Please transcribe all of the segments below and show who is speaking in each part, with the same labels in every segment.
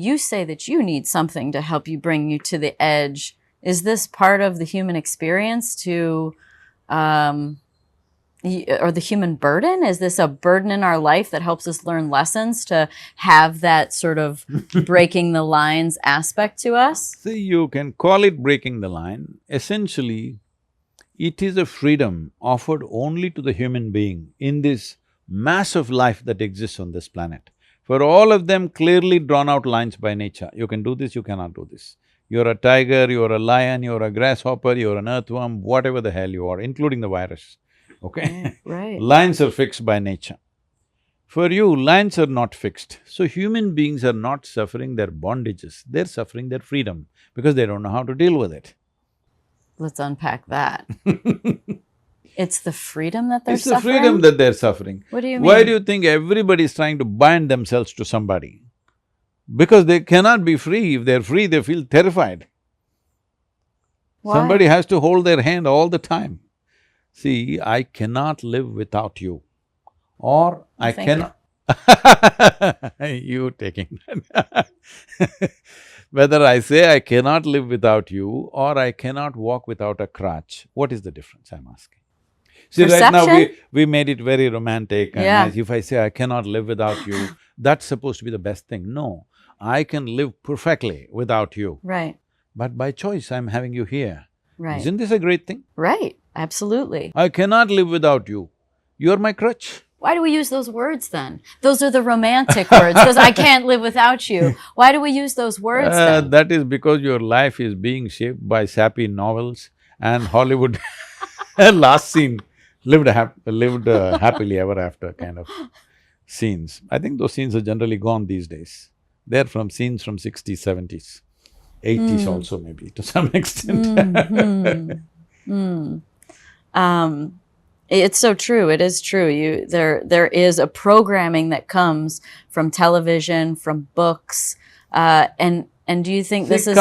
Speaker 1: you say that you need something to help you bring you to the edge, is this part of the human experience to, or the human burden? Is this a burden in our life that helps us learn lessons to have that sort of breaking the lines aspect to us?
Speaker 2: See, you can call it breaking the line. Essentially, it is a freedom offered only to the human being in this massive life that exists on this planet. For all of them, clearly drawn out lines by nature. You can do this, you cannot do this. You're a tiger, you're a lion, you're a grasshopper, you're an earthworm, whatever the hell you are, including the virus, okay?
Speaker 1: Right.
Speaker 2: Lines are fixed by nature. For you, lines are not fixed. So human beings are not suffering their bondages, they're suffering their freedom because they don't know how to deal with it.
Speaker 1: Let's unpack that. It's the freedom that they're
Speaker 2: It's
Speaker 1: suffering?
Speaker 2: the freedom that they're suffering.
Speaker 1: What do you mean?
Speaker 2: Why do you think everybody is trying to bind themselves to somebody? Because they cannot be free. If they're free, they feel terrified.
Speaker 1: Why?
Speaker 2: Somebody has to hold their hand all the time. See, I cannot live without you, or I cannot… You taking that. Whether I say I cannot live without you or I cannot walk without a crutch, what is the difference, I'm asking? See, right now we made it very romantic and nice. If I say I cannot live without you, that's supposed to be the best thing. No, I can live perfectly without you.
Speaker 1: Right.
Speaker 2: But by choice, I'm having you here.
Speaker 1: Right.
Speaker 2: Isn't this a great thing?
Speaker 1: Right, absolutely.
Speaker 2: I cannot live without you. You're my crutch.
Speaker 1: Why do we use those words then? Those are the romantic words, because I can't live without you. Why do we use those words then?
Speaker 2: That is because your life is being shaped by sappy novels and Hollywood last scene, lived happily ever after kind of scenes. I think those scenes are generally gone these days. They're from scenes from 60s, 70s, 80s also maybe to some extent.
Speaker 1: It's so true, it is true. There is a programming that comes from television, from books, and do you think this is…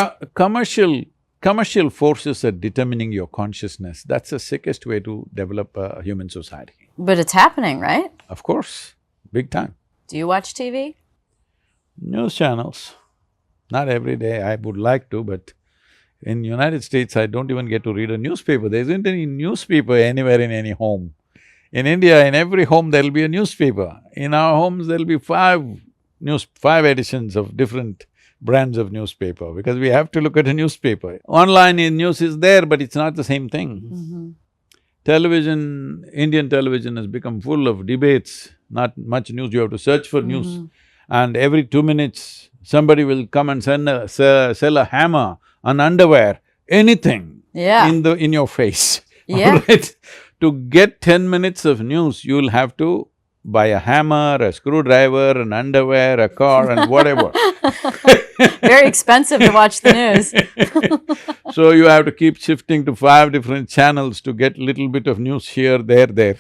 Speaker 2: Commercial forces are determining your consciousness. That's the sickest way to develop a human society.
Speaker 1: But it's happening, right?
Speaker 2: Of course, big time.
Speaker 1: Do you watch TV?
Speaker 2: News channels, not every day, I would like to, but in United States, I don't even get to read a newspaper. There isn't any newspaper anywhere in any home. In India, in every home there'll be a newspaper. In our homes, there'll be five editions of different brands of newspaper because we have to look at a newspaper. Online news is there, but it's not the same thing. Television, Indian television has become full of debates, not much news, you have to search for news. And every 2 minutes, somebody will come and sell a hammer, an underwear, anything in your face.
Speaker 1: Yeah.
Speaker 2: Right? To get 10 minutes of news, you'll have to buy a hammer, a screwdriver, an underwear, a car and whatever.
Speaker 1: Very expensive to watch the news.
Speaker 2: So you have to keep shifting to 5 different channels to get little bit of news here, there.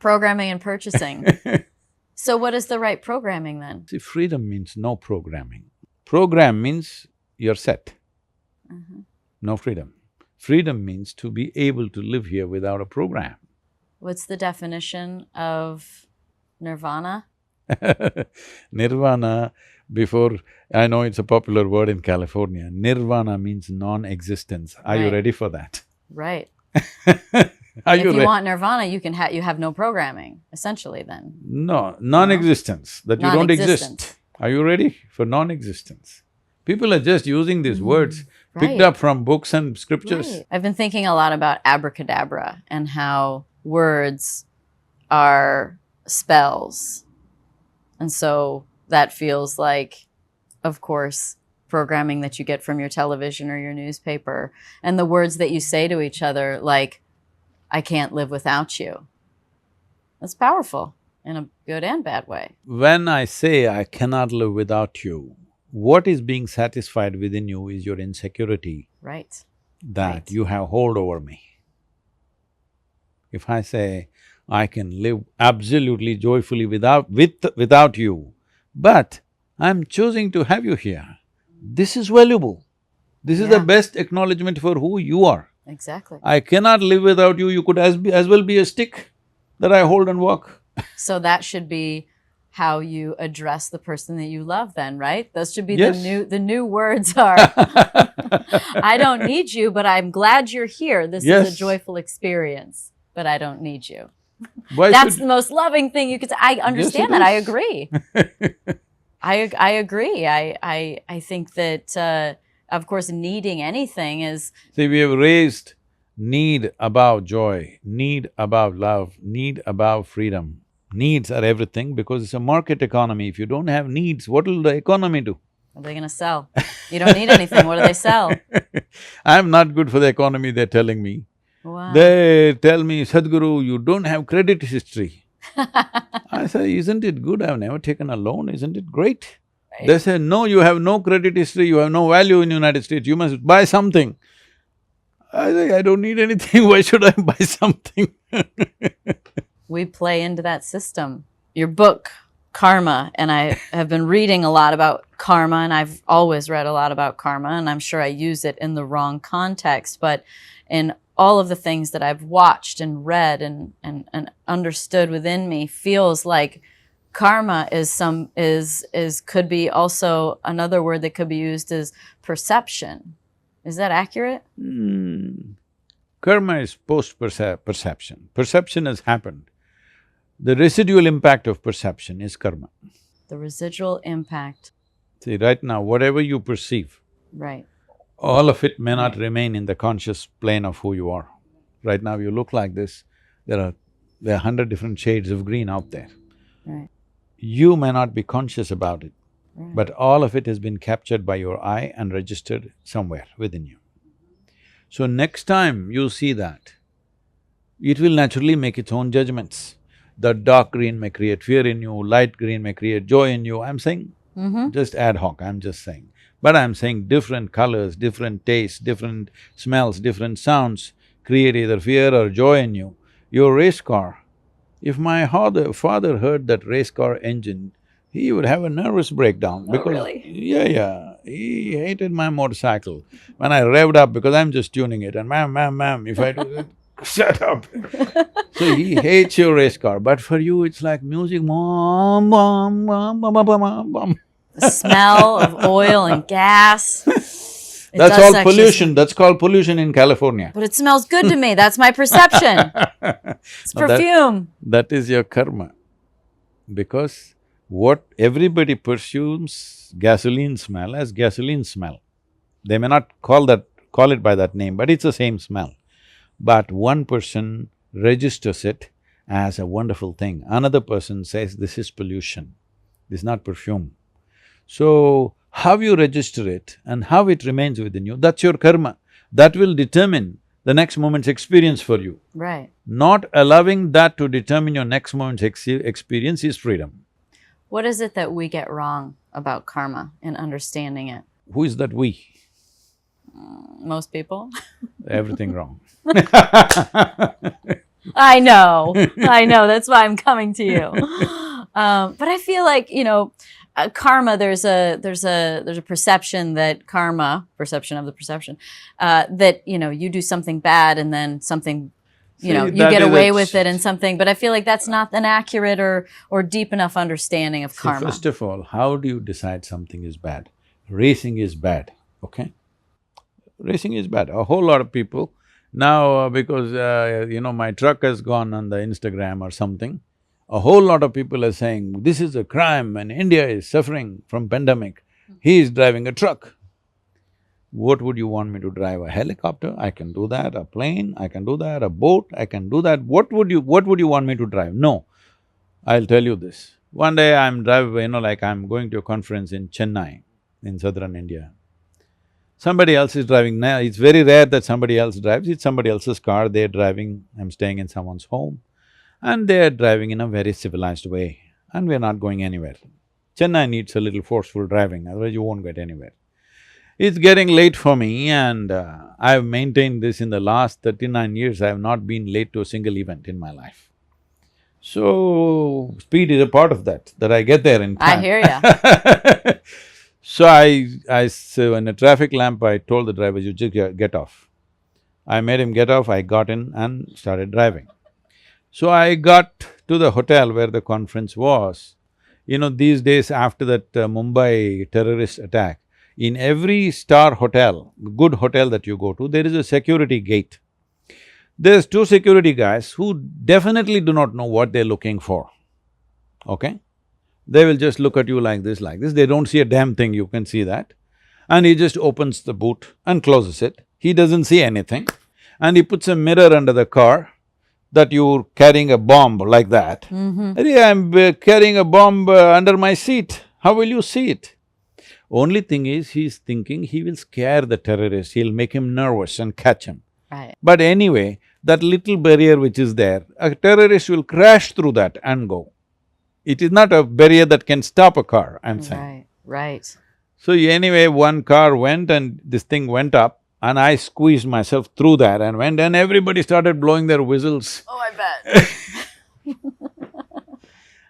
Speaker 1: Programming and purchasing. So what is the right programming then?
Speaker 2: See, freedom means no programming. Program means you're set. No freedom. Freedom means to be able to live here without a program.
Speaker 1: What's the definition of nirvana?
Speaker 2: Nirvana, before… I know it's a popular word in California, nirvana means non-existence. Are you ready for that?
Speaker 1: Right.
Speaker 2: If
Speaker 1: you want nirvana, you have no programming, essentially then.
Speaker 2: No, non-existence, that you don't exist. Are you ready for non-existence? People are just using these words picked up from books and scriptures.
Speaker 1: Right. I've been thinking a lot about abracadabra and how words are spells. And so that feels like, of course, programming that you get from your television or your newspaper. And the words that you say to each other, like, I can't live without you. That's powerful in a good and bad way.
Speaker 2: When I say I cannot live without you, what is being satisfied within you is your insecurity.
Speaker 1: Right.
Speaker 2: That you have hold over me. If I say I can live absolutely joyfully without you, but I'm choosing to have you here, this is valuable. This is the best acknowledgement for who you are.
Speaker 1: Exactly.
Speaker 2: I cannot live without you, you could as well be a stick that I hold and walk.
Speaker 1: So that should be how you address the person that you love then, right? Those should be
Speaker 2: Yes.
Speaker 1: the new words are I don't need you, but I'm glad you're here. This is
Speaker 2: Yes.
Speaker 1: a joyful experience, but I don't need you.
Speaker 2: Why
Speaker 1: That's
Speaker 2: should…
Speaker 1: the most loving thing you could say. I understand that. I agree. I agree. I think that of course needing anything is…
Speaker 2: See, we have raised need above joy, need above love, need above freedom. Needs are everything because it's a market economy. If you don't have needs, what will the economy do?
Speaker 1: What are they gonna sell? You don't need anything. What do they sell?
Speaker 2: I'm not good for the economy, they're telling me.
Speaker 1: Wow.
Speaker 2: They tell me, Sadhguru, you don't have credit history. I say, isn't it good? I've never taken a loan, isn't it great?
Speaker 1: Right.
Speaker 2: They say, no, you have no credit history, you have no value in United States, you must buy something. I say, I don't need anything, why should I buy something?
Speaker 1: We play into that system. Your book, Karma, and I have been reading a lot about karma, and I've always read a lot about karma, and I'm sure I use it in the wrong context, but in all of the things that I've watched and read and understood within me feels like karma is could be also another word that could be used as perception. Is that accurate?
Speaker 2: Karma is post-perception. Perception has happened. The residual impact of perception is karma.
Speaker 1: The residual impact.
Speaker 2: See, right now, whatever you perceive,
Speaker 1: Right.
Speaker 2: all of it may not remain in the conscious plane of who you are. Right now, you look like this, there are 100 different shades of green out there.
Speaker 1: Right.
Speaker 2: You may not be conscious about it,
Speaker 1: Right.
Speaker 2: but all of it has been captured by your eye and registered somewhere within you. So next time you see that, it will naturally make its own judgments. The dark green may create fear in you, light green may create joy in you. I'm saying just ad hoc, I'm just saying. But I'm saying different colors, different tastes, different smells, different sounds create either fear or joy in you. Your race car, if my father heard that race car engine, he would have a nervous breakdown because…
Speaker 1: really?
Speaker 2: Yeah, he hated my motorcycle. When I revved up, because I'm just tuning it, and ma'am, if I do that, shut up. So he hates your race car, but for you it's like music, bum, bum, bum, bum, bum, bum, bum.
Speaker 1: The smell of oil and gas. It
Speaker 2: That's
Speaker 1: does
Speaker 2: all
Speaker 1: actually
Speaker 2: pollution, that's called pollution in California.
Speaker 1: But it smells good to me, that's my perception. It's
Speaker 2: No,
Speaker 1: perfume.
Speaker 2: that is your karma. Because what everybody perceives gasoline smell as gasoline smell. They may not call it by that name, but it's the same smell. But one person registers it as a wonderful thing. Another person says, this is pollution, this is not perfume. So, how you register it and how it remains within you, that's your karma. That will determine the next moment's experience for you.
Speaker 1: Right.
Speaker 2: Not allowing that to determine your next moment's experience is freedom.
Speaker 1: What is it that we get wrong about karma in understanding it?
Speaker 2: Who is that we?
Speaker 1: Most people.
Speaker 2: Everything wrong.
Speaker 1: I know, that's why I'm coming to you. But I feel like, karma, there's a perception that perception of the perception, that, you do something bad and then something, you get away with it and something, but I feel like that's not an accurate or deep enough understanding of karma.
Speaker 2: First of all, how do you decide something is bad? Racing is bad, okay? Racing is bad. A whole lot of people, now because my truck has gone on the Instagram or something, a whole lot of people are saying, this is a crime and India is suffering from pandemic. He is driving a truck. What would you want me to drive? A helicopter? I can do that. A plane? I can do that. A boat? I can do that. What would you want me to drive? No. I'll tell you this. One day I'm driving, like I'm going to a conference in Chennai, in southern India. Somebody else is driving now, it's very rare that somebody else drives, it's somebody else's car, they're driving, I'm staying in someone's home, and they're driving in a very civilized way, and we're not going anywhere. Chennai needs a little forceful driving, otherwise you won't get anywhere. It's getting late for me and I've maintained this in the last 39 years, I have not been late to a single event in my life. So, speed is a part of that I get there in time.
Speaker 1: I hear ya.
Speaker 2: So in a traffic lamp, I told the driver, you just get off. I made him get off, I got in and started driving. So I got to the hotel where the conference was. You know, these days after that Mumbai terrorist attack, in every star hotel, good hotel that you go to, there is a security gate. There's two security guys who definitely do not know what they're looking for, okay? They will just look at you like this, they don't see a damn thing, you can see that. And he just opens the boot and closes it. He doesn't see anything. And he puts a mirror under the car that you're carrying a bomb like that. "Arey, I'm carrying a bomb under my seat, how will you see it?" Only thing is, he's thinking he will scare the terrorist, he'll make him nervous and catch him.
Speaker 1: Right.
Speaker 2: But anyway, that little barrier which is there, a terrorist will crash through that and go. It is not a barrier that can stop a car, I'm saying.
Speaker 1: Right, right.
Speaker 2: So anyway, one car went and this thing went up and I squeezed myself through that and went, and everybody started blowing their whistles.
Speaker 1: Oh, I bet.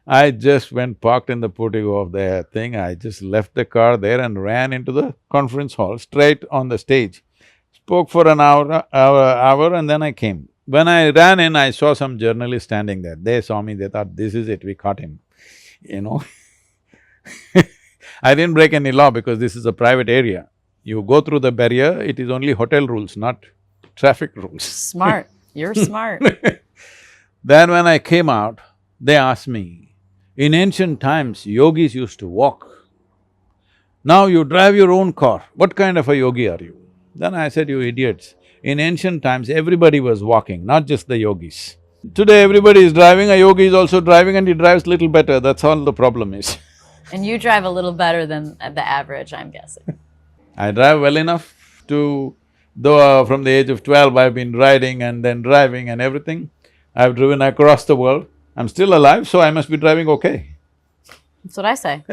Speaker 2: I just went, parked in the portico of the thing, I just left the car there and ran into the conference hall, straight on the stage. Spoke for an hour and then I came. When I ran in, I saw some journalists standing there. They saw me, they thought, this is it, we caught him, you know. I didn't break any law because this is a private area. You go through the barrier, it is only hotel rules, not traffic rules.
Speaker 1: Smart, you're smart.
Speaker 2: Then when I came out, they asked me, in ancient times, yogis used to walk. Now you drive your own car, what kind of a yogi are you? Then I said, you idiots, in ancient times everybody was walking, not just the yogis. Today everybody is driving, a yogi is also driving and he drives little better, that's all the problem is.
Speaker 1: And you drive a little better than the average, I'm guessing.
Speaker 2: I drive well enough to… though from the age of 12 I've been riding and then driving and everything. I've driven across the world, I'm still alive, so I must be driving okay.
Speaker 1: That's what I say.